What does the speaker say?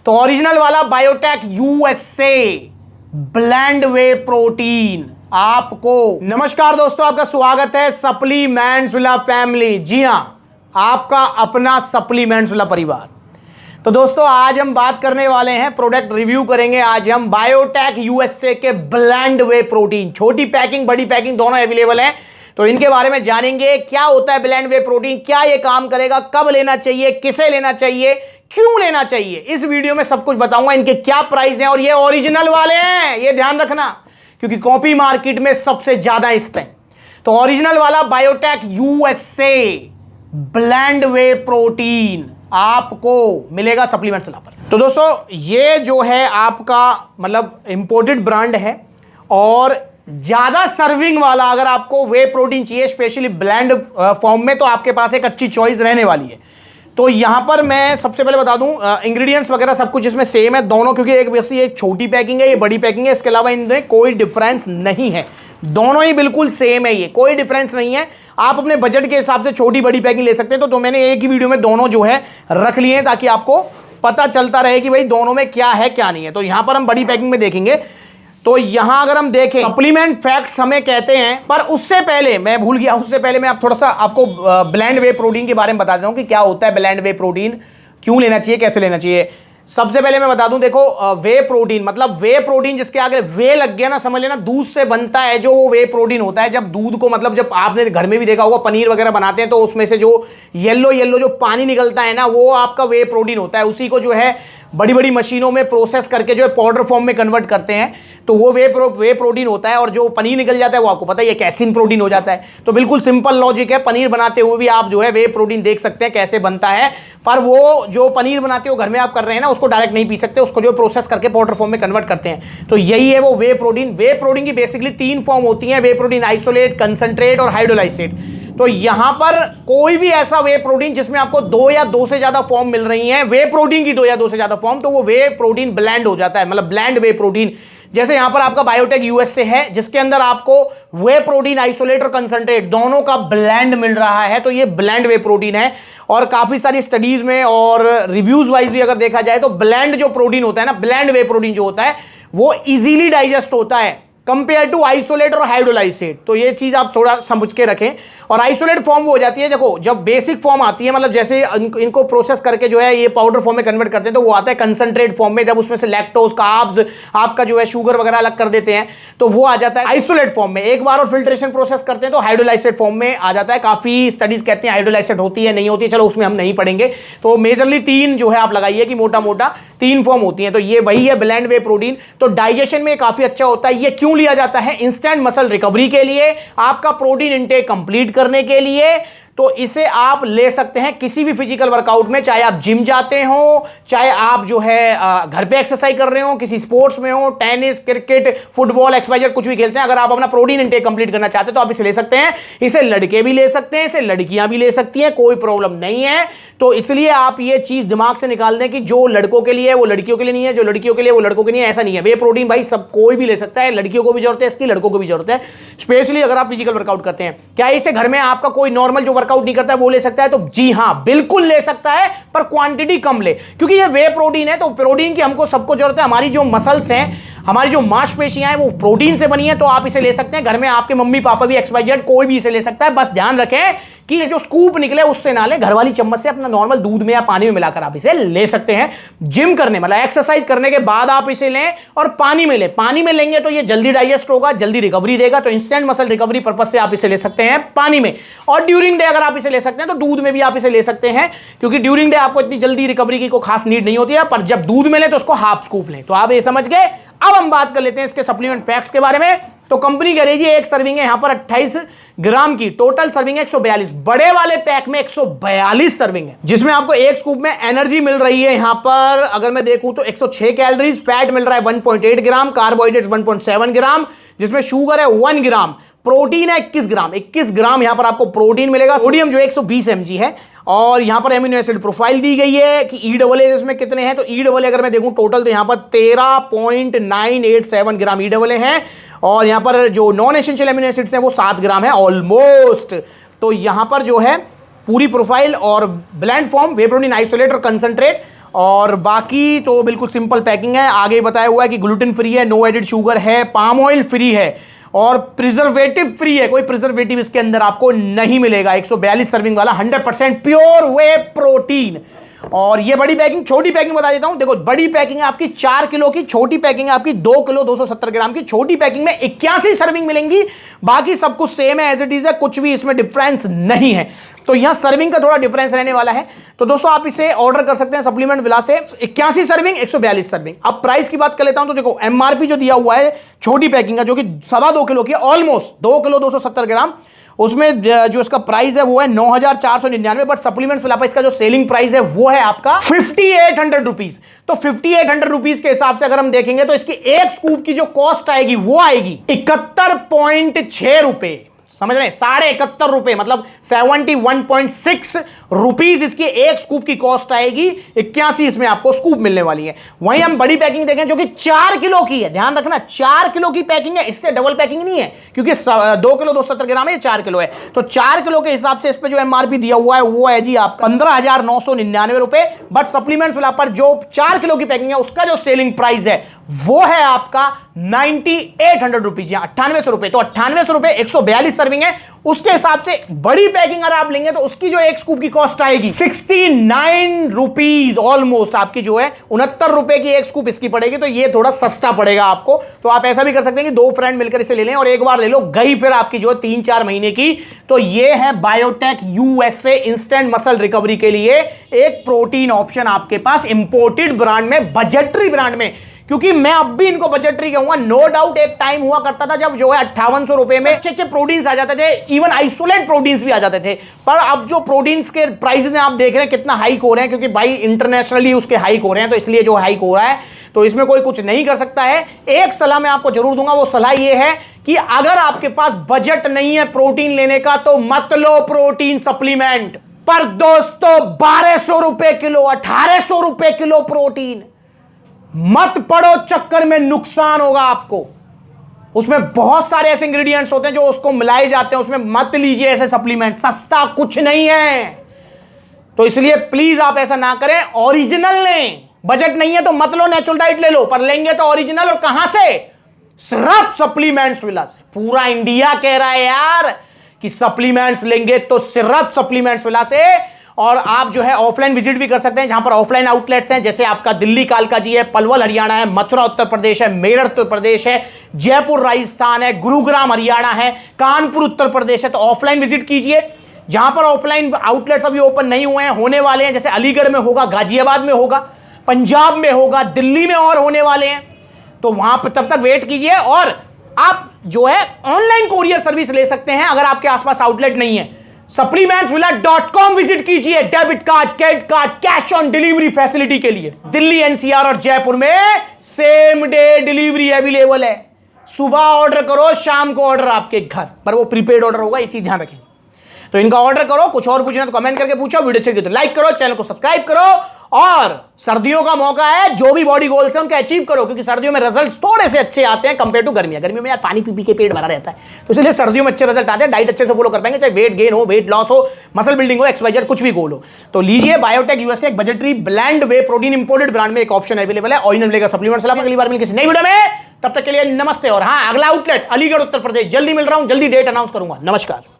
तो ओरिजिनल वाला biotech USA blend वे protein आपको। नमस्कार दोस्तों, आपका स्वागत है सप्लीमेंट्स विला फैमिली। जी हां, आपका अपना सप्लीमेंट्स विला परिवार। तो दोस्तों आज हम बात करने वाले हैं, प्रोडक्ट रिव्यू करेंगे आज हम बायोटेक यूएसए के ब्लेंड वे प्रोटीन। छोटी पैकिंग बड़ी पैकिंग दोनों अवेलेबल हैं, तो इनके बारे में जानेंगे। क्या होता है ब्लेंड वे प्रोटीन, क्या ये काम करेगा, कब लेना चाहिए, किसे लेना चाहिए, क्यों लेना चाहिए, इस वीडियो में सब कुछ बताऊंगा। इनके क्या प्राइस हैं और ये ओरिजिनल वाले हैं, ये ध्यान रखना, क्योंकि कॉपी मार्केट में सबसे ज्यादा इस टाइम। तो ओरिजिनल वाला बायोटेक यूएसए ब्लेंड वे प्रोटीन आपको मिलेगा सप्लीमेंट्स विला पर। तो दोस्तों ये जो है आपका मतलब इंपोर्टेड ब्रांड है और ज्यादा सर्विंग वाला अगर आपको वे प्रोटीन चाहिए स्पेशली ब्लेंड फॉर्म में, तो आपके पास एक अच्छी चॉइस रहने वाली है। तो यहां पर मैं सबसे पहले बता दूं, इंग्रेडिएंट्स वगैरह सब कुछ इसमें सेम है दोनों, क्योंकि एक वैसी एक छोटी पैकिंग है, ये बड़ी पैकिंग है। इसके अलावा इनमें कोई डिफरेंस नहीं है, दोनों ही बिल्कुल सेम है, ये कोई डिफरेंस नहीं है। आप अपने बजट के हिसाब से छोटी बड़ी पैकिंग ले सकते हैं। तो मैंने एक ही वीडियो में दोनों जो है रख लिए हैं ताकि आपको पता चलता रहे कि भाई दोनों में क्या है क्या नहीं है। तो यहां पर हम बड़ी पैकिंग में देखेंगे। तो यहां अगर हम देखें सप्लीमेंट फैक्ट्स हमें कहते हैं, पर उससे पहले मैं भूल गया, उससे पहले मैं आप थोड़ा सा आपको ब्लेंड वे प्रोटीन के बारे में बता देता हूं कि क्या होता है ब्लेंड वे प्रोटीन, क्यों लेना चाहिए, कैसे लेना चाहिए। सबसे पहले मैं बता दूं, देखो वे प्रोटीन मतलब वे प्रोटीन, जिसके आगे वे लग गया ना, समझ लेना दूध से बनता है जो वो वे प्रोटीन होता है। जब दूध को मतलब जब आपने घर में भी देखा होगा पनीर वगैरह बनाते हैं, तो उसमें से जो येलो येलो जो पानी निकलता है ना, वो आपका वे प्रोटीन होता है। उसी को जो है बड़ी बड़ी मशीनों में प्रोसेस करके जो है पाउडर फॉर्म में कन्वर्ट करते हैं, तो वो वे प्रोटीन होता है। और जो पनीर निकल जाता है वो आपको पता है ये कैसीन प्रोटीन हो जाता है। तो बिल्कुल सिंपल लॉजिक है, पनीर बनाते हुए भी आप जो है वे प्रोटीन देख सकते हैं कैसे बनता है। पर वो जो पनीर बनाते हो घर में आप कर रहे हैं ना, उसको डायरेक्ट नहीं पी सकते, उसको जो प्रोसेस करके पाउडर फॉर्म में कन्वर्ट करते हैं। तो यही है वो वे प्रोटीन। वे प्रोटीन की बेसिकली 3 फॉर्म होती हैं, वे प्रोटीन आइसोलेट, कंसंट्रेट और हाइड्रोलाइसेट। तो यहां पर कोई भी ऐसा वे प्रोटीन जिसमें आपको 2 या 2 से ज्यादा फॉर्म मिल रही हैं, वे प्रोटीन की 2 या 2 से ज्यादा फॉर्म, तो वो वे प्रोटीन ब्लेंड हो जाता है, मतलब ब्लेंड वे प्रोटीन। जैसे यहां पर आपका बायोटेक यूएसए है, जिसके अंदर आपको वे प्रोटीन आइसोलेट और कंसंट्रेट दोनों का ब्लेंड मिल रहा है, तो ये ब्लेंड वे प्रोटीन है। और काफी सारी स्टडीज में और रिव्यूज वाइज भी अगर देखा जाए तो ब्लेंड जो प्रोटीन होता है ना, ब्लेंड वे प्रोटीन जो होता है वो इजीली डाइजेस्ट होता है कंपेयर टू आइसोलेट और हाइड्रोलाइसेट। तो ये चीज आप थोड़ा समझ के रखें। और आइसोलेट फॉर्म वो हो जाती है, देखो जब बेसिक फॉर्म आती है, मतलब जैसे इनको प्रोसेस करके जो है ये पाउडर फॉर्म में कन्वर्ट करते हैं, तो वो आता है कंसंट्रेट फॉर्म में। जब उसमें से लैक्टोज कार्ब्स आपका जो है शुगर वगैरह अलग कर देते हैं, तो वो आ जाता है आइसोलेट फॉर्म में। एक बार और फिल्ट्रेशन प्रोसेस करते हैं तो हाइड्रोलाइसेट फॉर्म में आ जाता है। काफी स्टडीज कहते हैं हाइड्रोलाइसेट होती है नहीं होती है, चलो उसमें हम नहीं पढ़ेंगे। तो मेजरली 3 जो है आप लगाइए कि मोटा मोटा 3 फॉर्म होती हैं। तो ये वही है ब्लेंड वे प्रोटीन। तो डाइजेशन में काफी अच्छा होता है। ये क्यों लिया जाता है? इंस्टेंट मसल रिकवरी के लिए, आपका प्रोटीन इंटेक कंप्लीट करने के लिए। तो इसे आप ले सकते हैं किसी भी फिजिकल वर्कआउट में, चाहे आप जिम जाते हो, चाहे आप जो है घर पे एक्सरसाइज कर रहे हो, किसी स्पोर्ट्स में हो, टेनिस, क्रिकेट, फुटबॉल, एक्सरसाइज कुछ भी खेलते हैं। अगर आप अपना प्रोटीन इंटेक कंप्लीट करना चाहते हैं तो आप इसे ले सकते हैं। इसे लड़के भी ले सकते हैं, इसे लड़कियां भी ले सकती हैं, कोई प्रॉब्लम नहीं है। तो इसलिए आप ये चीज दिमाग से निकाल दें कि जो लड़कों के लिए है वो लड़कियों के लिए नहीं है, जो लड़कियों के लिए वो लड़कों के लिए ऐसा नहीं है। वे प्रोटीन भाई सब कोई भी ले सकता है, लड़कियों को भी जरूरत है इसकी, लड़कों को भी जरूरत है, स्पेशली अगर आप फिजिकल वर्कआउट करते हैं। क्या इसे घर में आपका कोई नॉर्मल जो वर्कआउट नहीं करता है वो ले सकता है? तो जी हां, बिल्कुल ले सकता है, पर क्वांटिटी कम ले, क्योंकि ये वे प्रोटीन है। तो प्रोटीन की हमको सबको जरूरत है। हमारी जो मसल्स हैं, हमारी जो मांसपेशियां हैं, वो प्रोटीन से बनी है। तो आप इसे ले सकते हैं। घर में आपके मम्मी पापा भी, XYZ कोई भी इसे ले सकता है। बस ध्यान रखें कि जो स्कूप निकले उससे ना लें, घर वाली चम्मच से अपना नॉर्मल दूध में या पानी में मिलाकर आप इसे ले सकते हैं। जिम करने मतलब एक्सरसाइज करने के बाद आप इसे लें और पानी में लें। पानी में लेंगे तो ये जल्दी डाइजेस्ट होगा, जल्दी रिकवरी देगा। तो इंस्टेंट मसल रिकवरी पर्पज से आप इसे ले सकते हैं पानी में। और ड्यूरिंग डे अगर आप इसे ले सकते हैं तो दूध में भी आप इसे ले सकते हैं, क्योंकि ड्यूरिंग डे आपको इतनी जल्दी रिकवरी की कोई खास नीड नहीं होती है। पर जब दूध में लें तो उसको हाफ स्कूप लें। तो आप ये समझ गए। अब हम बात कर लेते हैं इसके सप्लीमेंट पैक्स के बारे में। तो कंपनी कह रही है एक सर्विंग है यहां पर 28 ग्राम की, टोटल सर्विंग है 142। बड़े वाले पैक में 142 सर्विंग है, जिसमें आपको एक स्कूप में एनर्जी मिल रही है यहां पर अगर मैं देखूं तो 106 कैलोरीज, फैट मिल रहा है 1.8 ग्राम, कार्बोहाइड्रेट्स 1.7 ग्राम, जिसमें शुगर है 1 ग्राम, प्रोटीन है 21 ग्राम। 21 ग्राम यहां पर आपको प्रोटीन मिलेगा। सोडियम जो 120 mg है। और यहां पर एमिनो एसिड प्रोफाइल दी गई है कि E इसमें कितने हैं। तो E अगर मैं देखूं टोटल तो यहां पर 13.987 ग्राम E हैं। और यहां पर जो नॉन एसेंशियल एमिनो एसिड्स हैं वो 7 ग्राम है ऑलमोस्ट। तो यहां पर जो है पूरी प्रोफाइल और ब्लेंड फॉर्म, वे प्रोटीन आइसोलेट और कंसंट्रेट, और बाकी तो बिल्कुल सिंपल पैकिंग है। आगे बताया हुआ है कि ग्लूटेन फ्री है, नो एडिड शुगर है, पाम ऑयल फ्री है और प्रिजर्वेटिव फ्री है। कोई प्रिजर्वेटिव इसके अंदर आपको नहीं मिलेगा। 142 सर्विंग वाला 100% प्योर वे प्रोटीन। और ये बड़ी पैकिंग, छोटी पैकिंग बता देता हूं। देखो बड़ी पैकिंग है आपकी 4 किलो की, छोटी पैकिंग है आपकी 2 किलो 270 ग्राम की। छोटी पैकिंग में 81 सर्विंग मिलेंगी, बाकी सब कुछ सेम है, एज इट इज है, कुछ भी इसमें डिफरेंस नहीं है। तो यहां सर्विंग का थोड़ा डिफरेंस रहने वाला है। तो दोस्तों आप इसे ऑर्डर कर सकते हैं सप्लीमेंट विला से। 81 सर्विंग, 142 सर्विंग। अब प्राइस की बात कर लेता हूं। तो देखो एमआरपी जो दिया हुआ है छोटी पैकिंग का, जो कि 2.25 किलो की, ऑलमोस्ट 2 किलो 270 ग्राम, उसमें जो इसका प्राइस है वो है 9,499। बट सप्लीमेंट फिलहाल इसका जो सेलिंग प्राइस है वो है आपका 5800 रुपीज। तो 5800 रुपीज के हिसाब से अगर हम देखेंगे तो इसकी एक स्कूप की जो कॉस्ट आएगी वो आएगी 71.6 रुपए। समझ रहे हैं, 71.5 रुपए, मतलब 71.6 रुपीज इसकी एक स्कूप की कॉस्ट आएगी। 81 इसमें आपको स्कूप मिलने वाली है। वहीं हम बड़ी पैकिंग देखें जो कि 4 किलो की है, ध्यान रखना 4 किलो की पैकिंग है, इससे डबल पैकिंग नहीं है, क्योंकि 2 किलो 270 ग्राम है, 4 किलो है। तो 4 किलो के हिसाब से इस पे जो एमआरपी दिया हुआ है वो है जी आपका 15,999 रुपए। बट सप्लीमेंट फिलहाल पर जो 4 किलो की पैकिंग है उसका जो सेलिंग प्राइस है वो है आपका 9800 रुपीज, 9800 रुपए। तो 9800 रुपए, 142 सर्विंग है, उसके हिसाब से बड़ी पैकिंग अगर आप लेंगे तो उसकी जो एक स्कूप की कॉस्ट आएगी 69 रुपीज ऑलमोस्ट। आपकी जो है 69 रुपए की एक स्कूप इसकी पड़ेगी। तो ये थोड़ा सस्ता पड़ेगा आपको। तो आप ऐसा भी कर सकते हैं कि 2 फ्रेंड मिलकर इसे ले लें और एक बार ले लो, गई फिर आपकी जो 3-4 महीने की। तो ये है biotech USA instant muscle recovery के लिए एक प्रोटीन ऑप्शन आपके पास इंपोर्टेड ब्रांड में, बजटरी ब्रांड में। क्योंकि मैं अब भी इनको बजटरी कहूंगा। नो डाउट एक टाइम हुआ करता था जब जो है 5800 रुपए में अच्छे अच्छे प्रोटीन्स आ जाते थे, इवन आइसोलेट प्रोटीन्स भी आ जाते थे। पर अब जो प्रोटीन्स के प्राइसेस हैं आप देख रहे हैं कितना हाइक हो रहे हैं, क्योंकि भाई इंटरनेशनली उसके हाइक हो रहे हैं, तो इसलिए जो हाइक हो रहा है, तो इसमें कोई कुछ नहीं कर सकता है। एक सलाह मैं आपको जरूर दूंगा, वो सलाह ये है कि अगर आपके पास बजट नहीं है प्रोटीन लेने का तो मत लो प्रोटीन सप्लीमेंट। पर दोस्तों 1200 रुपए किलो, 1800 रुपए किलो प्रोटीन मत पड़ो चक्कर में, नुकसान होगा आपको। उसमें बहुत सारे ऐसे इंग्रेडिएंट्स होते हैं जो उसको मिलाए जाते हैं, उसमें मत लीजिए ऐसे सप्लीमेंट, सस्ता कुछ नहीं है। तो इसलिए प्लीज आप ऐसा ना करें, ओरिजिनल लें। बजट नहीं है तो मत लो, नेचुरल डाइट ले लो, पर लेंगे तो ओरिजिनल। और कहां से? सिर्फ सप्लीमेंट्स विला से। पूरा इंडिया कह रहा है यार कि सप्लीमेंट्स लेंगे तो सिर्फ सप्लीमेंट्स विला से। और आप जो है ऑफलाइन विजिट भी कर सकते हैं, जहां पर ऑफलाइन आउटलेट्स हैं, जैसे आपका दिल्ली कालका जी है, पलवल हरियाणा है, मथुरा उत्तर प्रदेश है, मेरठ उत्तर प्रदेश है, जयपुर राजस्थान है, गुरुग्राम हरियाणा है, कानपुर उत्तर प्रदेश है। तो ऑफलाइन विजिट कीजिए। जहां पर ऑफलाइन आउटलेट्स अभी ओपन नहीं हुए हैं, होने वाले हैं, जैसे अलीगढ़ में होगा, गाजियाबाद में होगा, पंजाब में होगा, दिल्ली में और होने वाले हैं। तो वहां पर तब तक वेट कीजिए। और आप जो है ऑनलाइन कोरियर सर्विस ले सकते हैं अगर आपके आसपास आउटलेट नहीं है। supplementsvilla.com विजिट कीजिए। Debit card, credit card, cash on delivery facility के लिए दिल्ली, एनसीआर और जयपुर में सेम डे डिलीवरी अवेलेबल है। सुबह ऑर्डर करो, शाम को ऑर्डर आपके घर पर, वो प्रीपेड ऑर्डर होगा, ये चीज ध्यान रखें। तो इनका ऑर्डर करो। कुछ और पूछना तो कमेंट करके पूछो, वीडियो अच्छी लगी तो लाइक करो, चैनल को सब्सक्राइब करो। और सर्दियों का मौका है, जो भी बॉडी गोल्स हैं उनके अचीव करो, क्योंकि सर्दियों में रिजल्ट्स थोड़े से अच्छे आते हैं कंपेयर टू गर्मियों। गर्मियों में यार पानी पी पी के पेट भरा रहता है, तो इसलिए सर्दियों में अच्छे रिजल्ट आते हैं। डाइट अच्छे से फॉलो कर पाएंगे, चाहे वेट गेन हो, वेट लॉस हो, मसल बिल्डिंग हो, एक्सरसाइज, कुछ भी गोल हो। तो लीजिए बायोटेक यूएसए, एक बजटरी ब्लेंड वे प्रोटीन इंपोर्टेड ब्रांड में एक ऑप्शन अवेलेबल है। ऑरिजिनल मिलेगा सप्लीमेंट। सलाम, अगली बार मिल किसी नई वीडियो में, तब तक के लिए नमस्ते। और हाँ, अगला आउटलेट अलीगढ़ उत्तर प्रदेश जल्दी मिल रहा हूं, जल्दी डेट अनाउंस करूंगा। नमस्कार।